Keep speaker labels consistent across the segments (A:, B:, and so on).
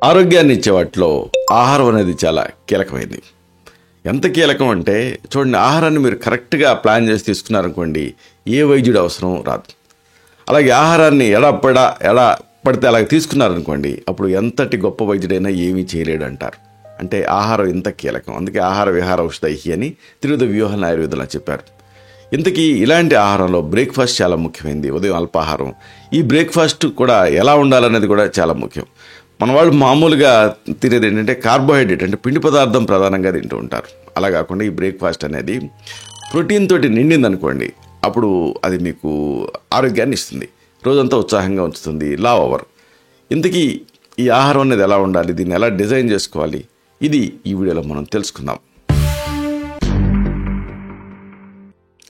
A: ఆరోగ్యాన్ని ఇచ్చే వాటిలో ఆహారం అనేది చాలా కీలకమైంది. ఎంత కీలకం అంటే చూడండి, ఆహారాన్ని మీరు కరెక్ట్గా ప్లాన్ చేసి తీసుకున్నారనుకోండి, ఏ వైద్యుడు అవసరం రాదు. అలాగే ఆహారాన్ని ఎలా పడితే అలాగే తీసుకున్నారనుకోండి, అప్పుడు ఎంతటి గొప్ప వైద్యుడైనా ఏమీ చేయలేడు అంటారు. అంటే ఆహారం ఇంత కీలకం. అందుకే ఆహార విహార ఔషధైహి అని త్రివిధ వ్యూహాలను ఆయుర్వేదంలో చెప్పారు. ఇంతకీ ఇలాంటి ఆహారంలో బ్రేక్ఫాస్ట్ చాలా ముఖ్యమైనది. ఉదయం అల్పాహారం. ఈ బ్రేక్ఫాస్ట్ కూడా ఎలా ఉండాలనేది కూడా చాలా ముఖ్యం. మన వాళ్ళు మామూలుగా తినేది ఏంటంటే కార్బోహైడ్రేట్, అంటే పిండి పదార్థం ప్రధానంగా తింటూ ఉంటారు. అలా కాకుండా ఈ బ్రేక్ఫాస్ట్ అనేది ప్రోటీన్ తోటి నిండింది అనుకోండి, అప్పుడు అది మీకు ఆరోగ్యాన్ని ఇస్తుంది, రోజంతా ఉత్సాహంగా ఉంచుతుంది, లావ్ అవ్వరు. ఇంతకీ ఈ ఆహారం అనేది ఎలా ఉండాలి, దీన్ని ఎలా డిజైన్ చేసుకోవాలి, ఇది ఈ వీడియోలో మనం తెలుసుకుందాం.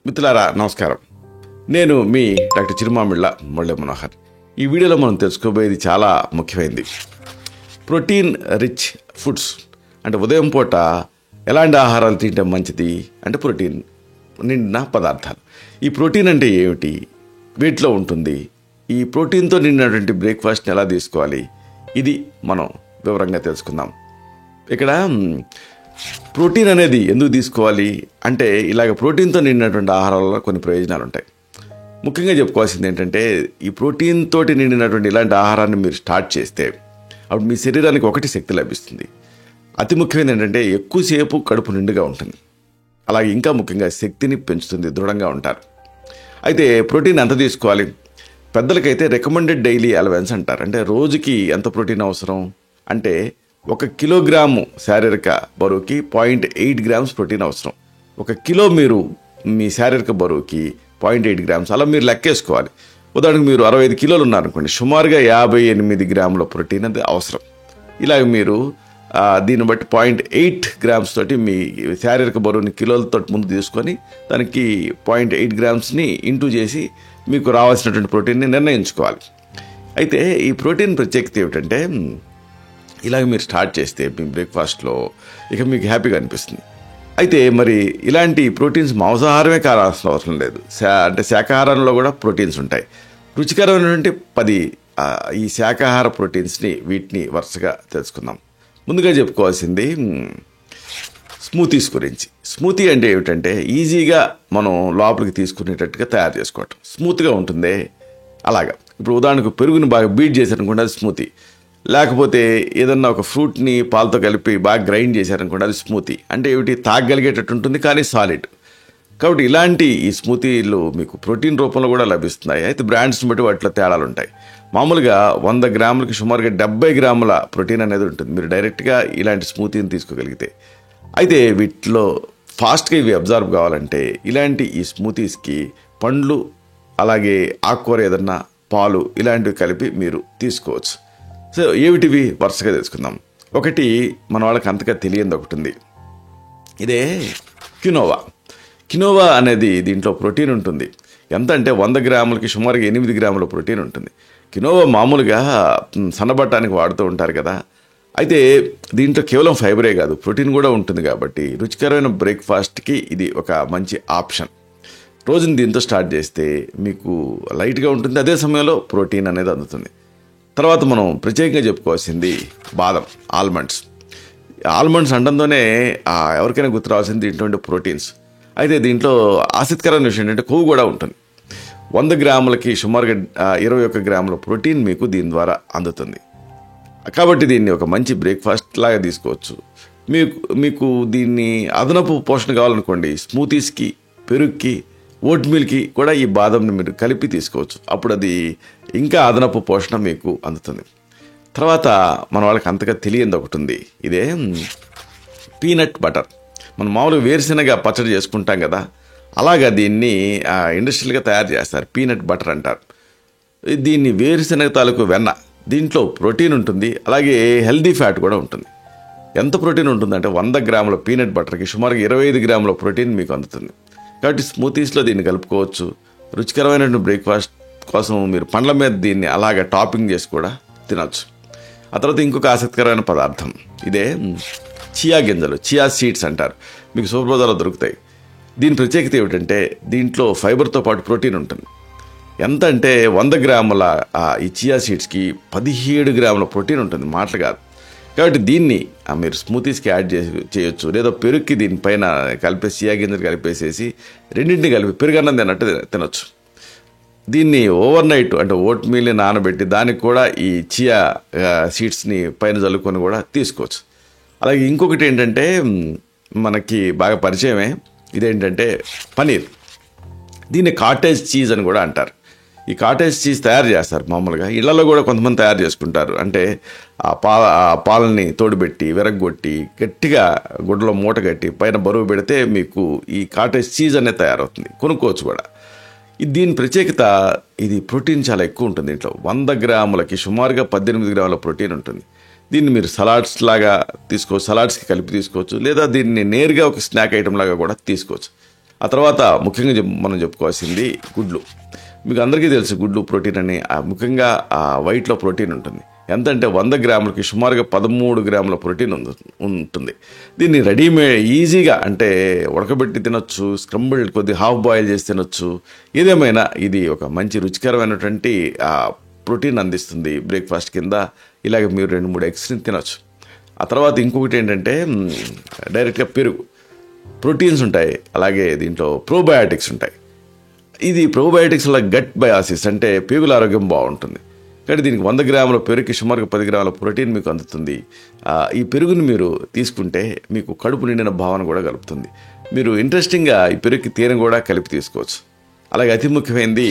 A: మిత్రులారా నమస్కారం, నేను మీ డాక్టర్ చిరుమామిళ్ళ మురళీ మనోహర్. ఈ వీడియోలో మనం తెలుసుకోబోయేది చాలా ముఖ్యమైనది. ప్రోటీన్ రిచ్ ఫుడ్స్ అంటే ఉదయం పూట ఎలాంటి ఆహారాలు తింటే మంచిది అంటే ప్రోటీన్ నిండిన పదార్థాలు. ఈ ప్రోటీన్ అంటే ఏమిటి, వీటిలో ఉంటుంది, ఈ ప్రోటీన్తో నిండినటువంటి బ్రేక్ఫాస్ట్ని ఎలా తీసుకోవాలి, ఇది మనం వివరంగా తెలుసుకుందాం. ఇక్కడ ప్రోటీన్ అనేది ఎందుకు తీసుకోవాలి అంటే, ఇలాగ ప్రోటీన్తో నిండినటువంటి ఆహారాలలో కొన్ని ప్రయోజనాలు ఉంటాయి. ముఖ్యంగా చెప్పుకోవాల్సింది ఏంటంటే, ఈ ప్రోటీన్ తోటి నిండినటువంటి ఇలాంటి ఆహారాన్ని మీరు స్టార్ట్ చేస్తే అప్పుడు మీ శరీరానికి ఒకటి శక్తి లభిస్తుంది. అతి ముఖ్యమైనది ఏంటంటే ఎక్కువసేపు కడుపు నిండుగా ఉంటుంది. అలాగే ఇంకా ముఖ్యంగా శక్తిని పెంచుతుంది, దృఢంగా ఉంటారు. అయితే ప్రోటీన్ ఎంత తీసుకోవాలి? పెద్దలకైతే రికమెండెడ్ డైలీ అలవెన్స్ అంటారు. అంటే రోజుకి ఎంత ప్రోటీన్ అవసరం అంటే 1 కిలోగ్రాము శారీరక బరువుకి 0.8 గ్రామ్స్ ప్రోటీన్ అవసరం. 1 కిలో మీరు మీ శారీరక బరువుకి 0.8 గ్రామ్స్ అలా మీరు లెక్కేసుకోవాలి. ఉదాహరణకు మీరు 65 కిలోలు ఉన్నారనుకోండి, సుమారుగా 58 గ్రాముల ప్రోటీన్ అది అవసరం. ఇలాగ మీరు దీన్ని బట్టి 0.8 గ్రామ్స్ తోటి మీ శారీరక బరువుని కిలోలతో ముందు తీసుకొని దానికి 0.8 గ్రామ్స్ని ఇంటూ చేసి మీకు రావాల్సినటువంటి ప్రోటీన్ని నిర్ణయించుకోవాలి. అయితే ఈ ప్రోటీన్ ప్రత్యేకత ఏమిటంటే, ఇలాగ మీరు స్టార్ట్ చేస్తే మీ బ్రేక్ఫాస్ట్లో ఇక మీకు హ్యాపీగా అనిపిస్తుంది. అయితే మరి ఇలాంటి ప్రోటీన్స్ మాంసాహారమే కావాల్సిన అవసరం లేదు. అంటే శాకాహారంలో కూడా ప్రోటీన్స్ ఉంటాయి. రుచికరమైనటువంటి 10 ఈ శాకాహార ప్రోటీన్స్ని వీటిని వరుసగా తెలుసుకుందాం. ముందుగా చెప్పుకోవాల్సింది స్మూతీస్ గురించి. స్మూతీ అంటే ఏమిటంటే ఈజీగా మనం లోపలికి తీసుకునేటట్టుగా తయారు చేసుకోవటం. స్మూత్గా ఉంటుందే అలాగా. ఇప్పుడు ఉదాహరణకు పెరుగుని బాగా బీట్ చేశారనుకోండి, అది స్మూతీ. లేకపోతే ఏదన్నా ఒక ఫ్రూట్ని పాలతో కలిపి బాగా గ్రైండ్ చేశారనుకోండి, అది స్మూతీ. అంటే ఏమిటి, తాగలిగేటట్టు ఉంటుంది కానీ సాలిడ్. కాబట్టి ఇలాంటి ఈ స్మూతీలు మీకు ప్రోటీన్ రూపంలో కూడా లభిస్తున్నాయి. అయితే బ్రాండ్స్ని బట్టి వాటిలో తేడాలు ఉంటాయి. మామూలుగా 100 గ్రాములకి సుమారుగా 70 గ్రాముల ప్రోటీన్ అనేది ఉంటుంది మీరు డైరెక్ట్గా ఇలాంటి స్మూతీని తీసుకోగలిగితే. అయితే వీటిలో ఫాస్ట్గా ఇవి అబ్జర్వ్ కావాలంటే ఇలాంటి ఈ స్మూతీస్కి పండ్లు, అలాగే ఆకుకూర ఏదన్నా, పాలు ఇలాంటివి కలిపి మీరు తీసుకోవచ్చు. సో ఏమిటివి వరుసగా తెలుసుకుందాం. ఒకటి మన వాళ్ళకి అంతగా తెలియదు ఒకటి ఉంది, ఇదే క్వినోవా. క్వినోవా అనేది దీంట్లో ప్రోటీన్ ఉంటుంది. ఎంత అంటే 100 గ్రాములకి సుమారుగా 8 గ్రాముల ప్రోటీన్ ఉంటుంది. క్వినోవా మామూలుగా సన్నబట్టానికి వాడుతూ ఉంటారు కదా. అయితే దీంట్లో కేవలం ఫైబరే కాదు, ప్రోటీన్ కూడా ఉంటుంది. కాబట్టి రుచికరమైన బ్రేక్ఫాస్ట్కి ఇది ఒక మంచి ఆప్షన్. రోజుని దీంతో స్టార్ట్ చేస్తే మీకు లైట్గా ఉంటుంది, అదే సమయంలో ప్రోటీన్ అనేది అందుతుంది. తర్వాత మనం ప్రత్యేకంగా చెప్పుకోవాల్సింది బాదం, ఆల్మండ్స్. ఆల్మండ్స్ అనడంతోనే ఎవరికైనా గుర్తు రావాల్సింది దీంట్లో ప్రోటీన్స్. అయితే దీంట్లో ఆసక్తికరమైన విషయం ఏంటంటే కొవ్వు కూడా ఉంటుంది. 100 గ్రాములకి సుమారుగా 21 గ్రాముల ప్రోటీన్ మీకు దీని ద్వారా అందుతుంది. కాబట్టి దీన్ని ఒక మంచి బ్రేక్ఫాస్ట్ లాగా తీసుకోవచ్చు. మీకు దీన్ని అదనపు పోషణ కావాలనుకోండి, స్మూతీస్కి, పెరుగుకి, ఓట్ మీల్కి కూడా ఈ బాదంని మీరు కలిపి తీసుకోవచ్చు. అప్పుడు అది ఇంకా అదనపు పోషణ మీకు అందుతుంది. తర్వాత మన వాళ్ళకి అంతగా తెలియదు ఒకటి ఉంది, ఇదే పీనట్ బటర్. మనం మామూలుగా వేరుశెనగ పచ్చడి చేసుకుంటాం కదా, అలాగా దీన్ని ఇండస్ట్రియల్గా తయారు చేస్తారు, పీనట్ బటర్ అంటారు. దీన్ని వేరుశెనగ తాలూకు వెన్న, దీంట్లో ప్రోటీన్ ఉంటుంది, అలాగే హెల్దీ ఫ్యాట్ కూడా ఉంటుంది. ఎంత ప్రోటీన్ ఉంటుందంటే 100 గ్రాముల పీనట్ బటర్కి సుమారుగా 25 గ్రాముల ప్రోటీన్ మీకు అందుతుంది. కాబట్టి స్మూతీస్లో దీన్ని కలుపుకోవచ్చు. రుచికరమైన బ్రేక్ఫాస్ట్ కోసం మీరు పండ్ల మీద దీన్ని అలాగ టాపింగ్ చేసి కూడా తినవచ్చు. ఆ తర్వాత ఇంకొక ఆసక్తికరమైన పదార్థం, ఇదే చియా గింజలు, చియా సీడ్స్ అంటారు. మీకు సూపర్ బజార్లో దొరుకుతాయి. దీని ప్రత్యేకత ఏమిటంటే దీంట్లో ఫైబర్తో పాటు ప్రోటీన్ ఉంటుంది. ఎంత అంటే 100 గ్రాముల ఈ చియా సీడ్స్కి 17 గ్రాముల ప్రోటీన్ ఉంటుంది, మాటలు కాదు. కాబట్టి దీన్ని మీరు స్మూతీస్కి యాడ్ చేయొచ్చు, లేదా పెరుగుకి దీనిపైన కలిపేసి చియా గింజలు కలిపేసేసి రెండింటిని కలిపి పెరుగన్నం తిన్నట్టు తినొచ్చు. దీన్ని ఓవర్ నైట్ అంటే ఓట్ మీల్ని నానబెట్టి దానికి కూడా ఈ చియా సీడ్స్ని పైన చల్లుకొని కూడా తీసుకోవచ్చు. అలాగే ఇంకొకటి ఏంటంటే మనకి బాగా పరిచయమే, ఇదేంటంటే పనీర్. దీన్ని కాటేజ్ చీజ్ అని కూడా అంటారు. ఈ కాటేజ్ చీజ్ తయారు చేస్తారు మామూలుగా, ఇళ్లలో కూడా కొంతమంది తయారు చేసుకుంటారు. అంటే ఆ పాలని తోడుపెట్టి విరగ్గొట్టి గట్టిగా గుడ్డలో మూట కట్టి పైన బరువు పెడితే మీకు ఈ కాటేజ్ చీజ్ అనేది తయారవుతుంది, కొనుక్కోవచ్చు కూడా. దీని ప్రత్యేకత, ఇది ప్రోటీన్ చాలా ఎక్కువ ఉంటుంది. దీంట్లో 100 గ్రాములకి సుమారుగా 18 గ్రాముల ప్రోటీన్ ఉంటుంది. దీన్ని మీరు సలాడ్స్ లాగా తీసుకోవచ్చు, సలాడ్స్కి కలిపి తీసుకోవచ్చు, లేదా దీన్ని నేరుగా ఒక స్నాక్ ఐటమ్ లాగా కూడా తీసుకోవచ్చు. ఆ తర్వాత ముఖ్యంగా మనం చెప్పుకోవాల్సింది గుడ్లు. మీకు అందరికీ తెలుసు గుడ్లు ప్రోటీన్ అని. ముఖ్యంగా ఆ వైట్లో ప్రోటీన్ ఉంటుంది. ఎంతంటే 100 గ్రాములకి సుమారుగా 13 గ్రాముల ప్రోటీన్ ఉంటుంది. దీన్ని రెడీమేడ్ ఈజీగా అంటే ఉడకబెట్టి తినొచ్చు, స్క్రంబుల్డ్ కొద్దిగా హాఫ్ బాయిల్ చేసి తినొచ్చు. ఏదేమైనా ఇది ఒక మంచి రుచికరమైనటువంటి ప్రోటీన్ అందిస్తుంది బ్రేక్ఫాస్ట్ కింద. ఇలాగ మీరు 2-3 ఎగ్స్ని తినొచ్చు. ఆ తర్వాత ఇంకొకటి ఏంటంటే డైరెక్ట్గా పెరుగు. ప్రోటీన్స్ ఉంటాయి, అలాగే దీంట్లో ప్రోబయాటిక్స్ ఉంటాయి. ఇది ప్రోబయాటిక్స్లో గట్ బయాసిస్ అంటే పేగుల ఆరోగ్యం బాగుంటుంది. కానీ దీనికి 100 గ్రాముల పెరుగుకి సుమారుగా 10 గ్రాముల ప్రోటీన్ మీకు అందుతుంది. ఈ పెరుగుని మీరు తీసుకుంటే మీకు కడుపు నిండిన భావన కూడా కలుపుతుంది. మీరు ఇంట్రెస్టింగ్గా ఈ పెరుగుకి తేనె కూడా కలిపి తీసుకోవచ్చు. అలాగే అతి ముఖ్యమైనది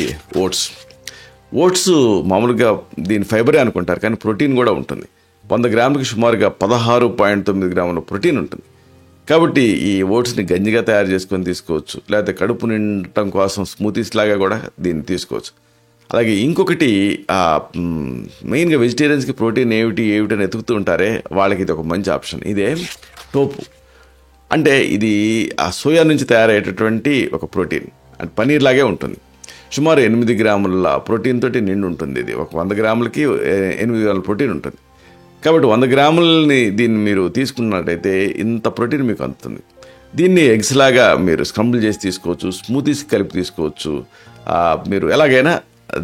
A: ఓట్స్ మామూలుగా దీని ఫైబరే అనుకుంటారు, కానీ ప్రోటీన్ కూడా ఉంటుంది. 100 గ్రాములకి సుమారుగా 16.9 గ్రాముల ప్రోటీన్ ఉంటుంది. కాబట్టి ఈ ఓట్స్ని గంజిగా తయారు చేసుకొని తీసుకోవచ్చు, లేకపోతే కడుపు నిండటం కోసం స్మూతీస్ లాగా కూడా దీన్ని తీసుకోవచ్చు. అలాగే ఇంకొకటి మెయిన్గా వెజిటేరియన్స్కి ప్రోటీన్ ఏమిటి అని ఎతుకుతూ ఉంటారే, వాళ్ళకి ఇది ఒక మంచి ఆప్షన్. ఇదే టోపు. అంటే ఇది ఆ సోయా నుంచి తయారయ్యేటటువంటి ఒక ప్రోటీన్, అంటే పనీర్ లాగే ఉంటుంది. సుమారు 8 గ్రాముల ప్రోటీన్ తోటి నిండి ఉంటుంది. ఇది ఒక 100 గ్రాములకి 8 గ్రాముల ప్రోటీన్ ఉంటుంది. కాబట్టి 100 గ్రాములని దీన్ని మీరు తీసుకున్నట్టయితే ఇంత ప్రోటీన్ మీకు అందుతుంది. దీన్ని ఎగ్స్ లాగా మీరు స్క్రంబుల్ చేసి తీసుకోవచ్చు, స్మూతీస్ కలిపి తీసుకోవచ్చు. మీరు ఎలాగైనా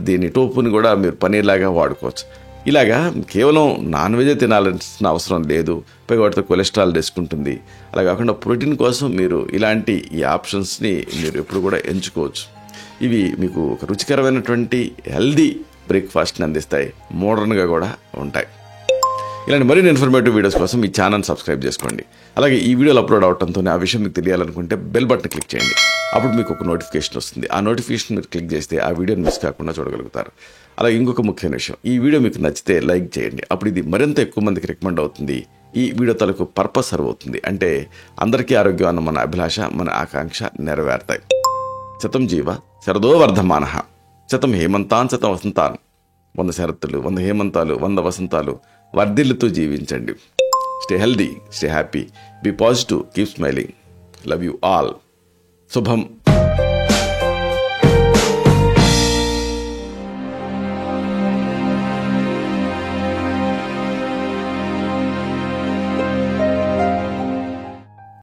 A: దీని టోపుని కూడా మీరు పనీర్ లాగా వాడుకోవచ్చు. ఇలాగా కేవలం నాన్ వెజే తినాల్సిన అవసరం లేదు, పైగా వాటితో కొలెస్ట్రాల్ తీసుకుంటుంది. అలా కాకుండా ప్రోటీన్ కోసం మీరు ఇలాంటి ఈ ఆప్షన్స్ని మీరు ఎప్పుడు కూడా ఎంచుకోవచ్చు. ఇవి మీకు ఒక రుచికరమైనటువంటి హెల్దీ బ్రేక్ఫాస్ట్ని అందిస్తాయి, మోడర్న్గా కూడా ఉంటాయి. ఇలాంటి మరిన్ని ఇన్ఫర్మేటివ్ వీడియోస్ కోసం మీ ఛానల్ సబ్స్క్రైబ్ చేసుకోండి. అలాగే ఈ వీడియోలు అప్లోడ్ అవడంతో ఆ విషయం మీకు తెలియాలనుకుంటే బెల్ బటన్ క్లిక్ చేయండి. అప్పుడు మీకు ఒక నోటిఫికేషన్ వస్తుంది. ఆ నోటిఫికేషన్ మీరు క్లిక్ చేస్తే ఆ వీడియోని మిస్ కాకుండా చూడగలుగుతారు. అలాగే ఇంకొక ముఖ్యమైన విషయం, ఈ వీడియో మీకు నచ్చితే లైక్ చేయండి. అప్పుడు ఇది మరింత ఎక్కువ మందికి రికమెండ్ అవుతుంది. ఈ వీడియో తలకు పర్పస్ సర్వ్ అవుతుంది. అంటే అందరికీ ఆరోగ్యం అన్న మన అభిలాష, మన ఆకాంక్ష నెరవేరుతాయి. శతం జీవ శరదో వర్ధమానః, శతం హేమంతాన్ శతం వసంతాన్. 100 శరత్తులు, 100 హేమంతాలు, 100 వసంతాలు వర్ధిల్లుతూ జీవించండి. Stay healthy, stay happy, be positive, keep smiling. Love you all. శుభం.